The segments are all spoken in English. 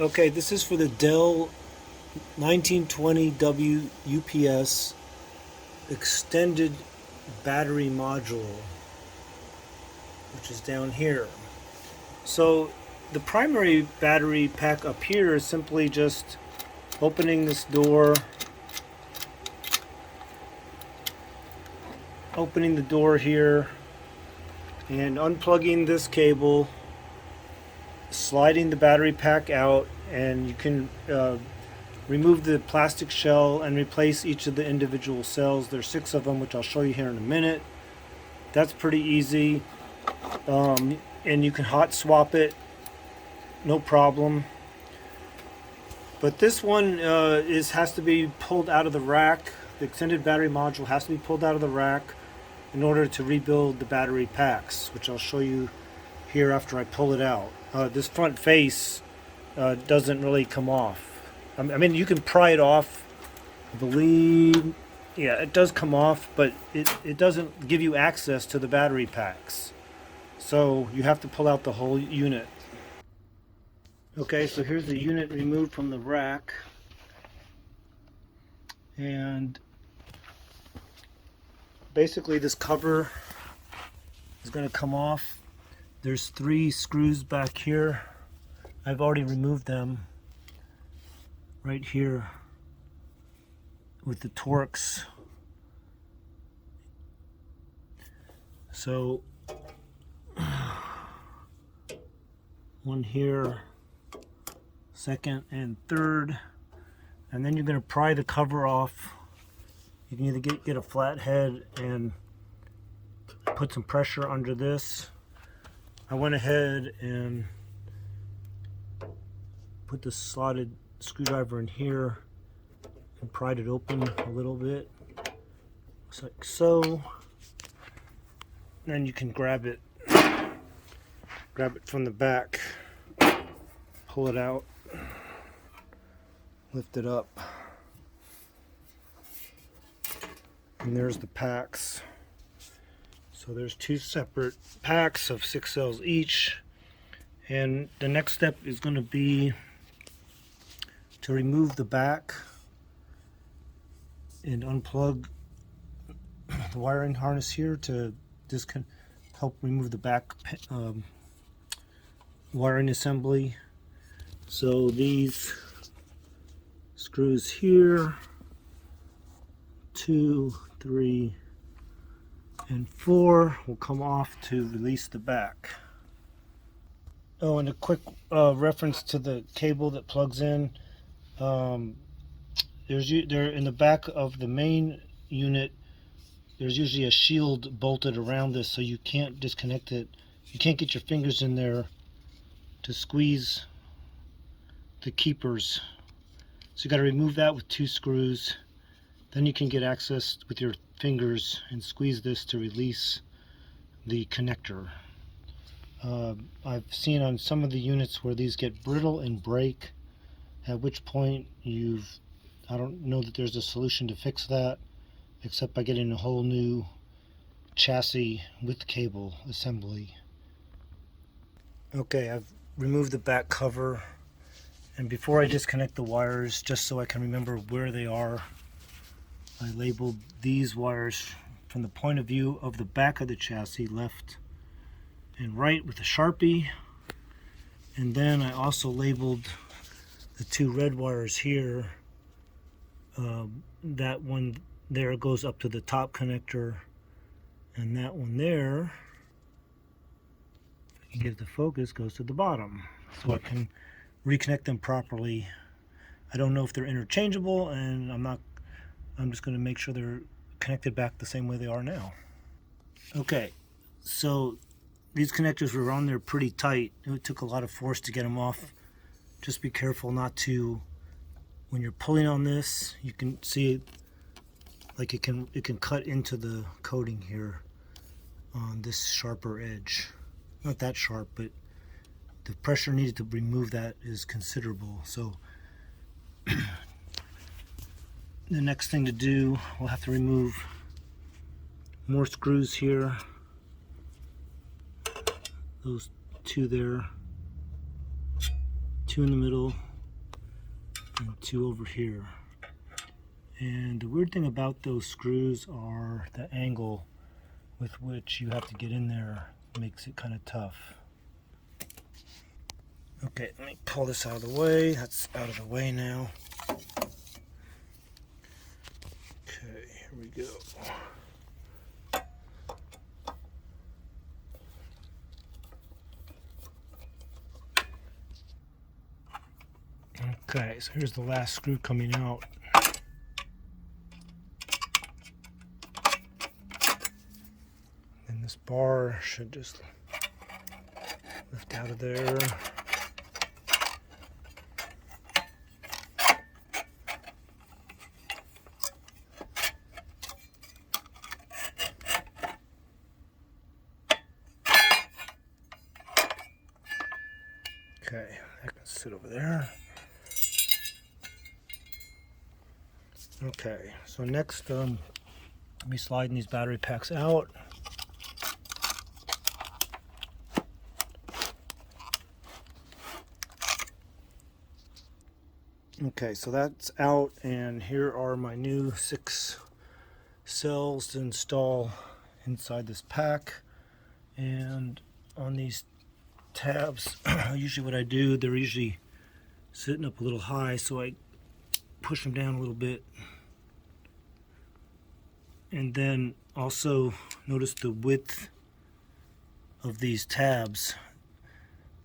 Okay, this is for the Dell 1920W UPS extended battery module, which is down here. So the primary battery pack up here is simply just opening this door, opening the door here, and unplugging this cable, sliding the battery pack out, and you can remove the plastic shell and replace each of the individual cells. There's 6 of them, which I'll show you here in a minute. That's pretty easy, and you can hot swap it, no problem. But this one has to be pulled out of the rack. The extended battery module has to be pulled out of the rack in order to rebuild the battery packs, which I'll show you here after I pull it out. This front face doesn't really come off. I mean, you can pry it off, I believe. Yeah, it does come off, but it doesn't give you access to the battery packs. So you have to pull out the whole unit. Okay, so here's the unit removed from the rack. And basically this cover is going to come off. There's 3 screws back here. I've already removed them right here with the Torx. So one here, second and third, and then you're going to pry the cover off. You can either get a flat head and put some pressure under this. I went ahead and put the slotted screwdriver in here and pried it open a little bit, just like so. Then you can grab it from the back, pull it out, lift it up, and there's the packs. So there's 2 separate packs of 6 cells each, and the next step is going to be to remove the back and unplug the wiring harness here to help remove the back wiring assembly. So these screws here, 2, 3, and 4 will come off to release the back. Oh, and a quick reference to the cable that plugs in. There in the back of the main unit, there's usually a shield bolted around this, so you can't disconnect it. You can't get your fingers in there to squeeze the keepers. So you got to remove that with 2 screws. Then you can get access with your fingers and squeeze this to release the connector. I've seen on some of the units where these get brittle and break, at which point I don't know that there's a solution to fix that except by getting a whole new chassis with cable assembly. Okay, I've removed the back cover, and before I disconnect the wires, just so I can remember where they are, I labeled these wires from the point of view of the back of the chassis, left and right, with a Sharpie. And then I also labeled the 2 red wires here. That one there goes up to the top connector, and that one there, if you give the focus, goes to the bottom, so I can reconnect them properly. I don't know if they're interchangeable, and I'm just going to make sure they're connected back the same way they are now. Okay, so these connectors were on there pretty tight. It took a lot of force to get them off. Just be careful not to, when you're pulling on this, you can see it, like it can cut into the coating here on this sharper edge. Not that sharp, but the pressure needed to remove that is considerable. So the next thing to do, we'll have to remove more screws here. Those 2 there, 2 in the middle, and 2 over here. And the weird thing about those screws are the angle with which you have to get in there makes it kind of tough. Okay, let me pull this out of the way. That's out of the way now. Okay, here we go. Okay, so here's the last screw coming out. And this bar should just lift out of there. Okay, that can sit over there. Okay, so next, let me slide these battery packs out. Okay, so that's out, and here are my new 6 cells to install inside this pack. And on these tabs, usually what I do, they're usually sitting up a little high, so I push them down a little bit. And then also notice the width of these tabs.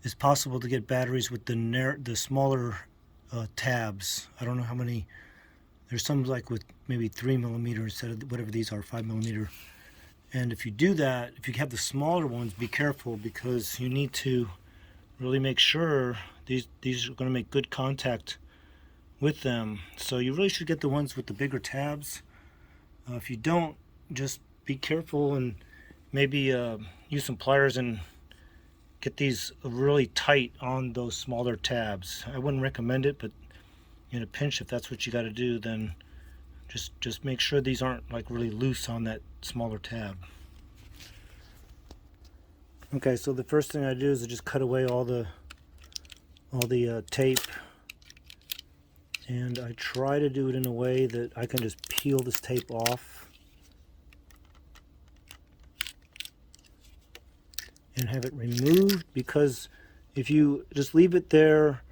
It's possible to get batteries with the smaller tabs. I don't know how many. There's some like with maybe 3 millimeter instead of whatever these are, 5 millimeter. And if you do that, if you have the smaller ones, be careful, because you need to really make sure these are going to make good contact with them. So you really should get the ones with the bigger tabs. If you don't, just be careful and maybe use some pliers and get these really tight on those smaller tabs. I wouldn't recommend it, but in a pinch, if that's what you got to do, then just make sure these aren't like really loose on that smaller tab. Okay, so the first thing I do is I just cut away all the tape, and I try to do it in a way that I can just peel this tape off and have it removed, because if you just leave it there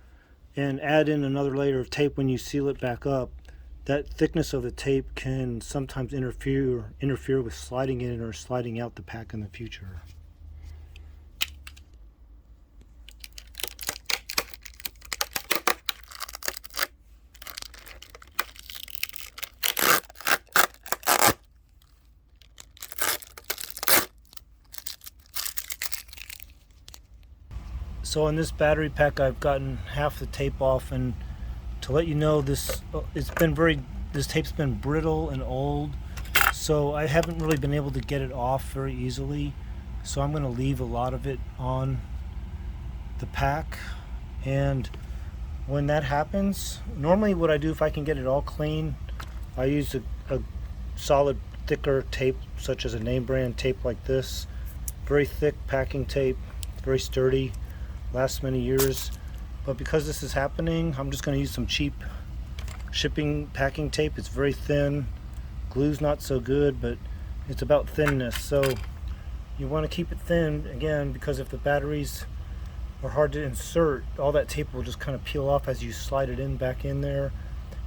and add in another layer of tape when you seal it back up, that thickness of the tape can sometimes interfere with sliding in or sliding out the pack in the future. So on this battery pack, I've gotten half the tape off, and to let you know, this tape's been brittle and old, so I haven't really been able to get it off very easily. So I'm going to leave a lot of it on the pack, and when that happens, normally what I do, if I can get it all clean, I use a solid thicker tape, such as a name brand tape like this. Very thick packing tape, very sturdy, lasts many years. But because this is happening, I'm just going to use some cheap shipping packing tape. It's very thin. Glue's not so good, but it's about thinness. So you want to keep it thin, again, because if the batteries are hard to insert, all that tape will just kind of peel off as you slide it in back in there.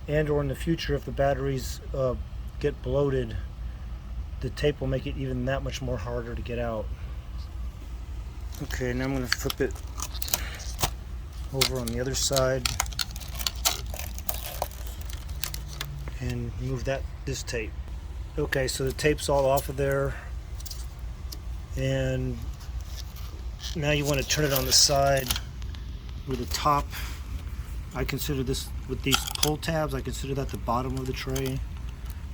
And or in the future, if the batteries get bloated, the tape will make it even that much more harder to get out. Okay, now I'm going to flip it over on the other side and remove this tape. Okay, so the tape's all off of there, and now you want to turn it on the side where the top, I consider this, with these pull tabs, I consider that the bottom of the tray, and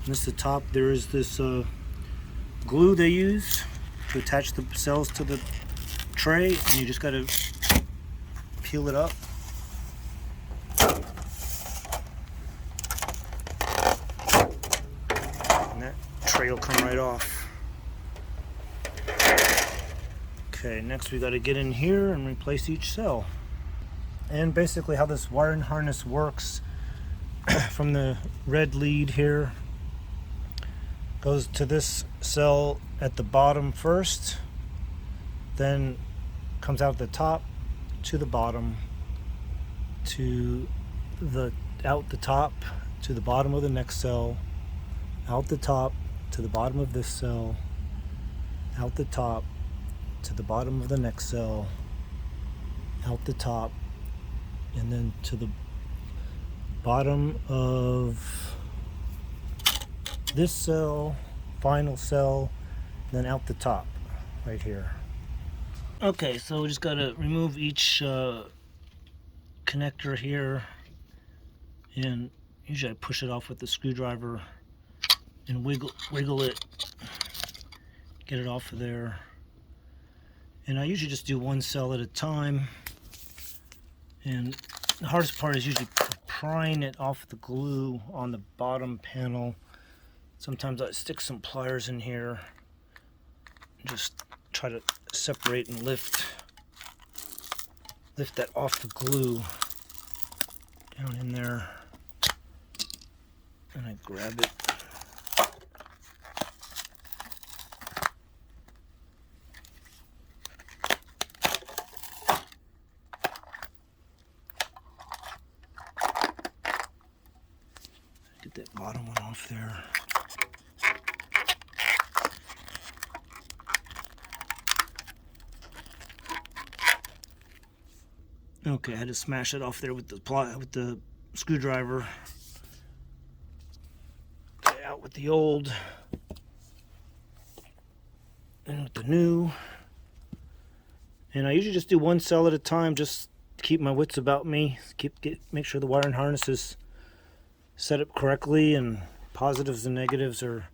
this is the top. There is this glue they use to attach the cells to the tray, and you just got to peel it up. And that tray will come right off. Okay, next we got to get in here and replace each cell. And basically how this wiring harness works, from the red lead here, goes to this cell at the bottom first, then comes out the top to the bottom, to the out the top to the bottom of the next cell, out the top to the bottom of this cell, out the top to the bottom of the next cell, out the top, and then to the bottom of this cell, final cell, then out the top right here. Okay, so we just got to remove each connector here, and usually I push it off with the screwdriver and wiggle it, get it off of there. And I usually just do one cell at a time, and the hardest part is usually prying it off the glue on the bottom panel. Sometimes I stick some pliers in here and just try to separate and lift that off the glue down in there, and I grab it. Get that bottom one off there. Okay, I had to smash it off there with the screwdriver. Okay, out with the old, and with the new. And I usually just do one cell at a time, just to keep my wits about me. Make sure the wiring harness is set up correctly, and positives and negatives are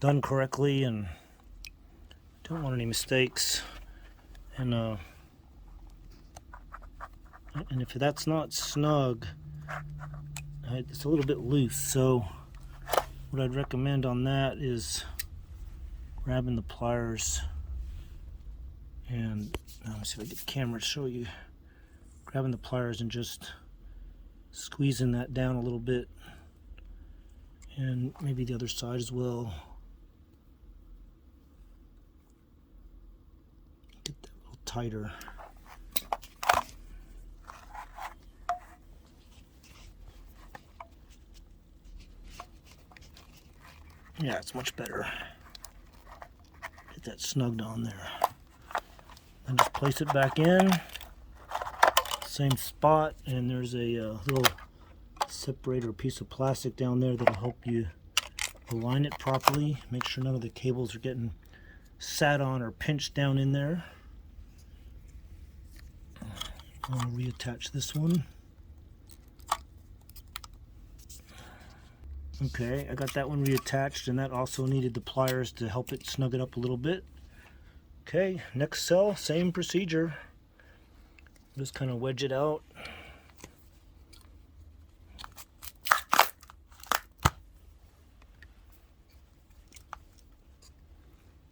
done correctly, and don't want any mistakes. And if that's not snug, it's a little bit loose, so what I'd recommend on that is grabbing the pliers, and let me see if I get the camera to show you, grabbing the pliers and just squeezing that down a little bit, and maybe the other side as well. Get that a little tighter. Yeah, it's much better. Get that snugged on there. And just place it back in. Same spot, and there's a little separator piece of plastic down there that'll help you align it properly. Make sure none of the cables are getting sat on or pinched down in there. I'll reattach this one. Okay, I got that one reattached, and that also needed the pliers to help it snug it up a little bit. Okay, next cell, same procedure. Just kind of wedge it out.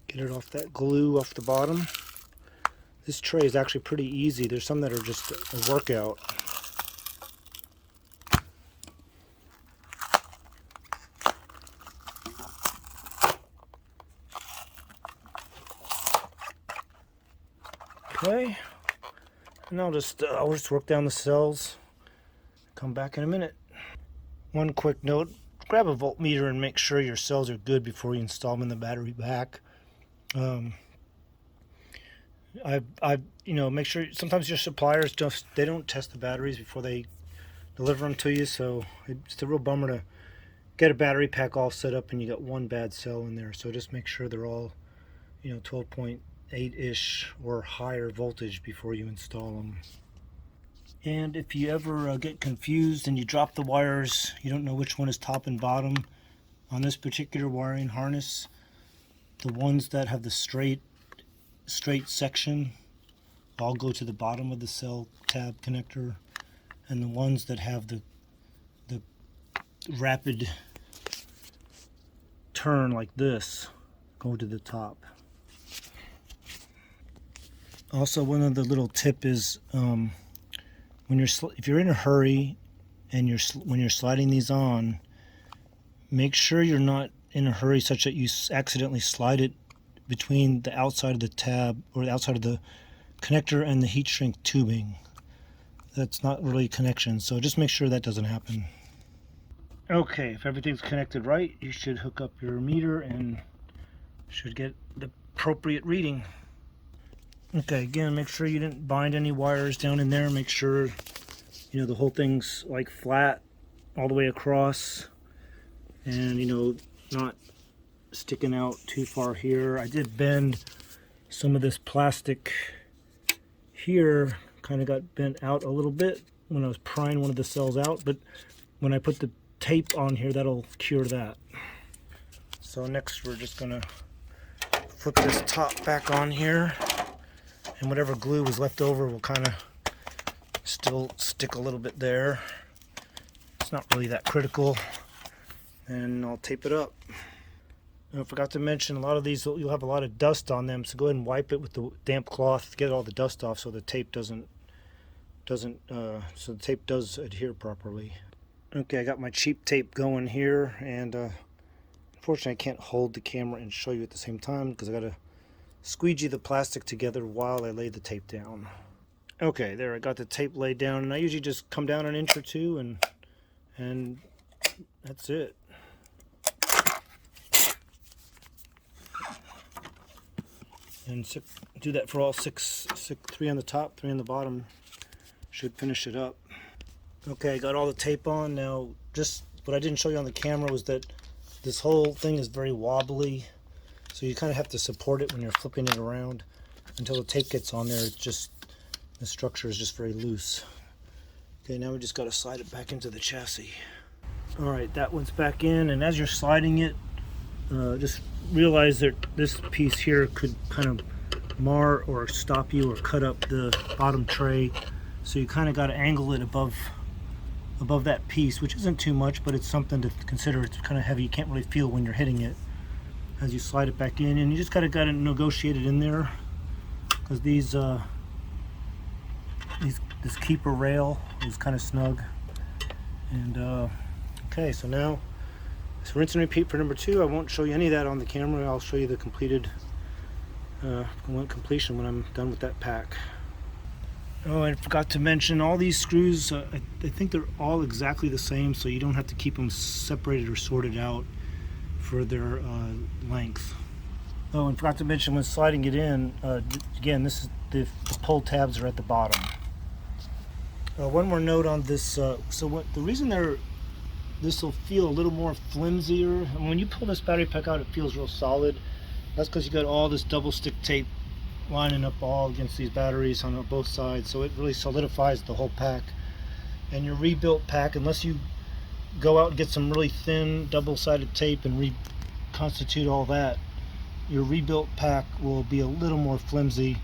Get it off that glue off the bottom. This tray is actually pretty easy. There's some that are just a workout. Okay, and I'll just work down the cells. Come back in a minute. One quick note: grab a voltmeter and make sure your cells are good before you install them in the battery pack. Make sure. Sometimes your suppliers they don't test the batteries before they deliver them to you, so it's a real bummer to get a battery pack all set up and you got one bad cell in there. So just make sure they're all 12.8-ish or higher voltage before you install them. And if you ever get confused and you drop the wires, you don't know which one is top and bottom on this particular wiring harness, the ones that have the straight section all go to the bottom of the cell tab connector, and the ones that have the rapid turn like this go to the top. Also, one of the little tip is if you're in a hurry and when you're sliding these on, make sure you're not in a hurry such that you accidentally slide it between the outside of the tab or the outside of the connector and the heat shrink tubing. That's not really a connection, so just make sure that doesn't happen. Okay, if everything's connected right, you should hook up your meter and should get the appropriate reading. Okay, again, make sure you didn't bind any wires down in there. Make sure, you know, the whole thing's like flat all the way across and, you know, not sticking out too far here. I did bend some of this plastic here, kind of got bent out a little bit when I was prying one of the cells out, but when I put the tape on here, that'll cure that. So next we're just gonna flip this top back on here, and whatever glue was left over will kind of still stick a little bit there. It's not really that critical, and I'll tape it up. And I forgot to mention, a lot of these you'll have a lot of dust on them, so go ahead and wipe it with the damp cloth to get all the dust off, so the tape does adhere properly. Okay, I got my cheap tape going here, and unfortunately I can't hold the camera and show you at the same time because I got to squeegee the plastic together while I lay the tape down. Okay, there, I got the tape laid down, and I usually just come down an inch or two, and that's it. And do that for all six, 3 on the top, 3 on the bottom. Should finish it up. Okay, I got all the tape on. Now, just what I didn't show you on the camera was that this whole thing is very wobbly, so you kind of have to support it when you're flipping it around until the tape gets on there. It's just, the structure is just very loose. Okay, now we just got to slide it back into the chassis. All right, that one's back in, and as you're sliding it, just realize that this piece here could kind of mar or stop you or cut up the bottom tray, so you kind of got to angle it above that piece, which isn't too much, but it's something to consider. It's kind of heavy. You can't really feel when you're hitting it as you slide it back in, and you just got to negotiate it in there, because this keeper rail is kind of snug. And okay, so now it's rinse and repeat for number 2. I won't show you any of that on the camera. I'll show you the completion when I'm done with that pack. Oh, I forgot to mention, all these screws, I think they're all exactly the same, so you don't have to keep them separated or sorted out for their length. Oh, and forgot to mention, when sliding it in, again, this is the pull tabs are at the bottom. One more note on this. So the reason this will feel a little more flimsier, and when you pull this battery pack out, it feels real solid. That's because you got all this double stick tape lining up all against these batteries on both sides, so it really solidifies the whole pack. And your rebuilt pack, unless you go out and get some really thin double-sided tape and reconstitute all that, your rebuilt pack will be a little more flimsy.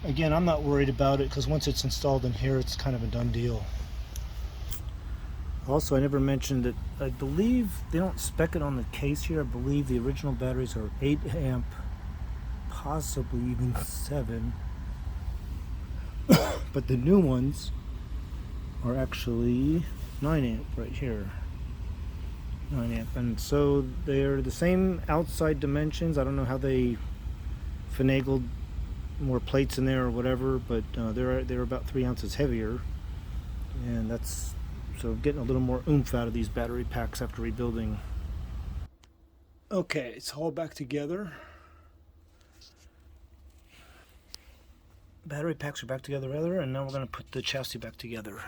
Again, I'm not worried about it because once it's installed in here, it's kind of a done deal. Also, I never mentioned that I believe they don't spec it on the case here. I believe the original batteries are 8 amp, possibly even 7, but the new ones are actually 9 amp right here. 9 amp, and so they're the same outside dimensions. I don't know how they finagled more plates in there or whatever, but they're about 3 ounces heavier, and that's so getting a little more oomph out of these battery packs after rebuilding. Okay, it's all back together. Battery packs are back together rather, and now we're going to put the chassis back together.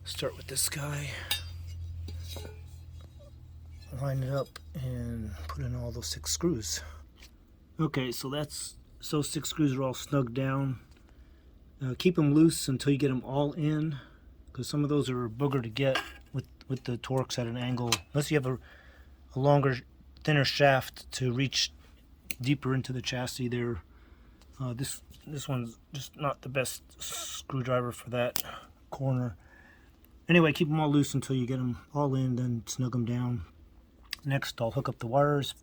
Start with this guy. Line it up and put in all those 6 screws. Okay, so those 6 screws are all snugged down. Keep them loose until you get them all in, because some of those are a booger to get with the Torx at an angle. Unless you have a longer, thinner shaft to reach deeper into the chassis there. This one's just not the best screwdriver for that corner. Anyway, keep them all loose until you get them all in, then snug them down. Next, I'll hook up the wires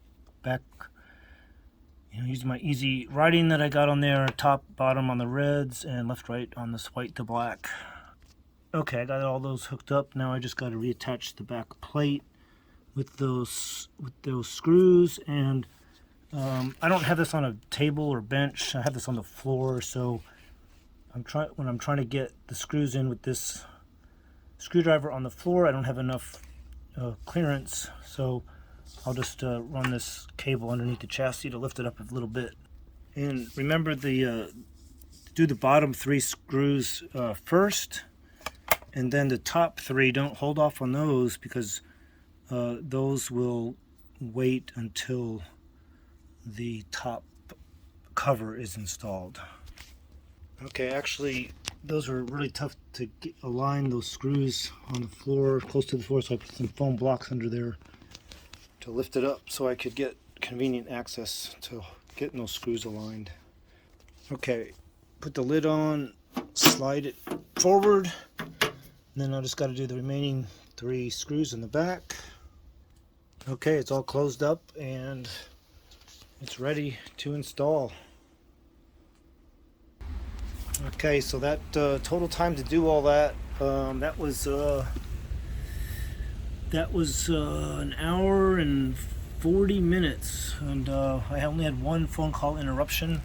back. Use my easy writing that I got on there, top, bottom on the reds, and left, right on this white to black. Okay, I got all those hooked up. Now I just got to reattach the back plate with those screws. And I don't have this on a table or bench. I have this on the floor. So when I'm trying to get the screws in with this screwdriver on the floor, I don't have enough clearance. So I'll just run this cable underneath the chassis to lift it up a little bit. And remember do the bottom 3 screws first, and then the top 3, don't hold off on those, because those will wait until the top cover is installed. Okay, actually those were really tough to align those screws on the floor, close to the floor, so I put some foam blocks under there to lift it up so I could get convenient access to getting those screws aligned. Okay, put the lid on, slide it forward, and then I just got to do the remaining 3 screws in the back. Okay, it's all closed up and it's ready to install. Okay, so that total time to do all that, that was an hour and 40 minutes, and I only had 1 phone call interruption,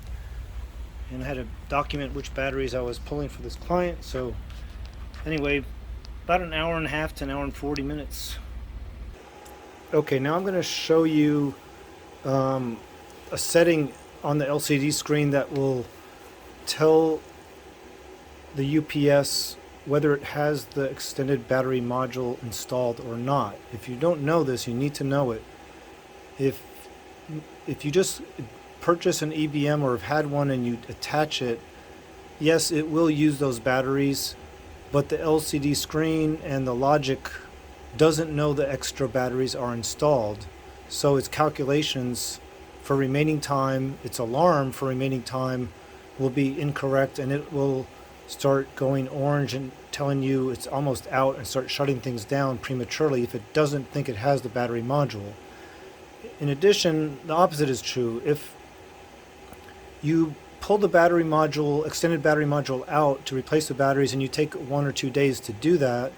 and I had to document which batteries I was pulling for this client. So anyway, about an hour and a half to an hour and 40 minutes. Okay, now I'm going to show you a setting on the LCD screen that will tell the UPS whether it has the extended battery module installed or not. If you don't know this, you need to know it. If you just purchase an EBM or have had one and you attach it, yes, it will use those batteries, but the LCD screen and the logic doesn't know the extra batteries are installed. So its calculations for remaining time, its alarm for remaining time will be incorrect, and it will start going orange and telling you it's almost out and start shutting things down prematurely if it doesn't think it has the battery module. In addition, the opposite is true. If you pull the battery module, extended battery module out to replace the batteries, and you take 1 or 2 days to do that,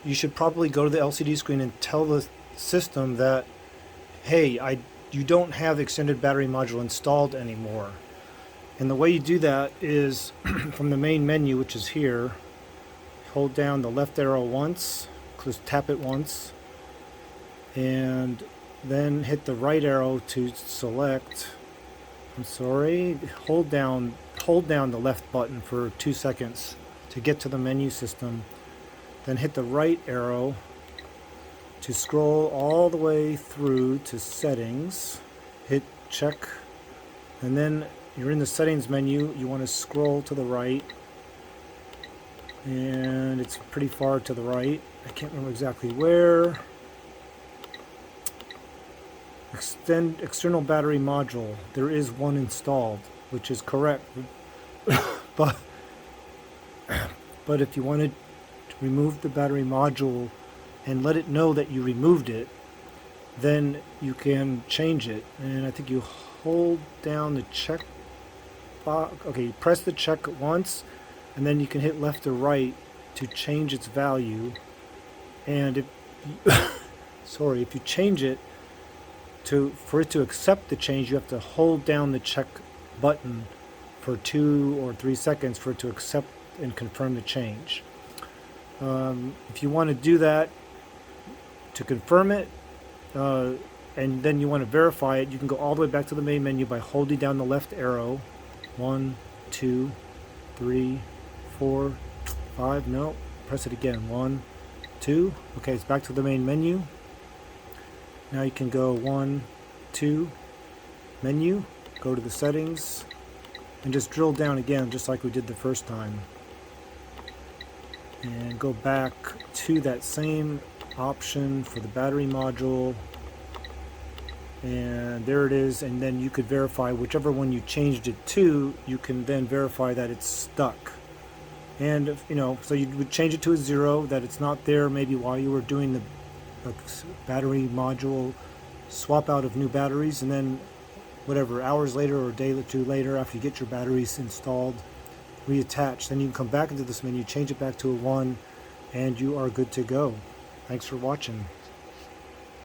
you should probably go to the LCD screen and tell the system that, hey, you don't have the extended battery module installed anymore. And the way you do that is from the main menu, which is here, hold down the left arrow once, just tap it once, and then hit the right arrow to select. Hold down the left button for 2 seconds to get to the menu system. Then hit the right arrow to scroll all the way through to settings. Hit check, and then you're in the settings menu. You want to scroll to the right, and it's pretty far to the right. I can't remember exactly where. External battery module. There is one installed, which is correct. but if you wanted to remove the battery module and let it know that you removed it, then you can change it. And I think you hold down the check box. Okay, you press the check once, and then you can hit left or right to change its value. And if you change it, for it to accept the change, you have to hold down the check button for 2 or 3 seconds for it to accept and confirm the change. If you want to do that to confirm it, and then you want to verify it, you can go all the way back to the main menu by holding down the left arrow. 1, 2, 3, 4, 5. No, press it again. 1, 2. Okay, it's back to the main menu. Now you can go 1, 2, menu, go to the settings, and just drill down again, just like we did the first time. And go back to that same option for the battery module. And there it is, and then you could verify whichever one you changed it to. You can then verify that it's stuck. And so you would change it to a 0, that it's not there maybe while you were doing the battery module swap out of new batteries, and then whatever, hours later or a day or 2 later, after you get your batteries installed, reattach, then you can come back into this menu, change it back to a 1, and you are good to go. Thanks for watching.